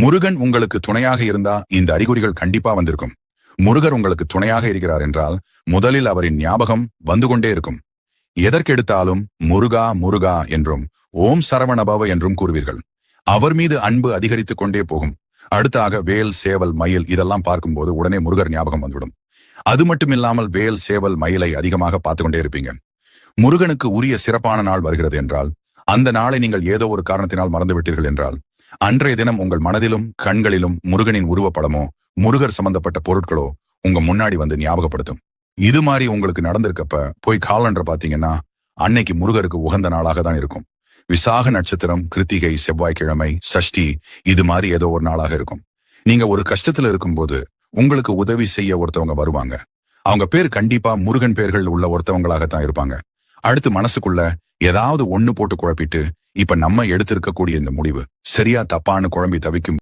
முருகன் உங்களுக்கு துணையாக இருந்தா இந்த அறிகுறிகள் கண்டிப்பா வந்திருக்கும். முருகர் உங்களுக்கு துணையாக இருக்கிறார் என்றால் முதலில் அவரின் ஞாபகம் வந்து கொண்டே இருக்கும். எதற்கெடுத்தாலும் முருகா முருகா என்றும் ஓம் சரவணபவ என்றும் கூறுவீர்கள். அவர் மீது அன்பு அதிகரித்துக் கொண்டே போகும். அடுத்தாக வேல் சேவல் மயில் இதெல்லாம் பார்க்கும்போது உடனே முருகர் ஞாபகம் வந்துவிடும். அது மட்டுமில்லாமல் வேல் சேவல் மயிலை அதிகமாக பார்த்து கொண்டே இருப்பீங்க. முருகனுக்கு உரிய சிறப்பான நாள் வருகிறது என்றால், அந்த நாளை நீங்கள் ஏதோ ஒரு காரணத்தினால் மறந்துவிட்டீர்கள் என்றால், அன்றைய தினம் உங்கள் மனதிலும் கண்களிலும் முருகனின் உருவப்படமோ முருகர் சம்பந்தப்பட்ட பொருட்களோ உங்க முன்னாடி வந்து ஞாபகப்படுத்தும். இது மாதிரி உங்களுக்கு நடந்திருக்கப்ப போய் காலண்டர் பாத்தீங்கன்னா அன்னைக்கு முருகருக்கு உகந்த நாளாக தான் இருக்கும். விசாக நட்சத்திரம், கிருத்திகை, செவ்வாய்க்கிழமை, சஷ்டி இது மாதிரி ஏதோ ஒரு நாளாக இருக்கும். நீங்க ஒரு கஷ்டத்துல இருக்கும்போது உங்களுக்கு உதவி செய்ய ஒருத்தவங்க வருவாங்க. அவங்க பேர் கண்டிப்பா முருகன் பேர்கள் உள்ள ஒருத்தவங்களாகத்தான் இருப்பாங்க. அடுத்து மனசுக்குள்ள ஏதாவது ஒண்ணு போட்டு குழப்பிட்டு இப்ப நம்ம எடுத்திருக்கக்கூடிய இந்த முடிவு சரியா தப்பான்னு குழம்பி தவிக்கும்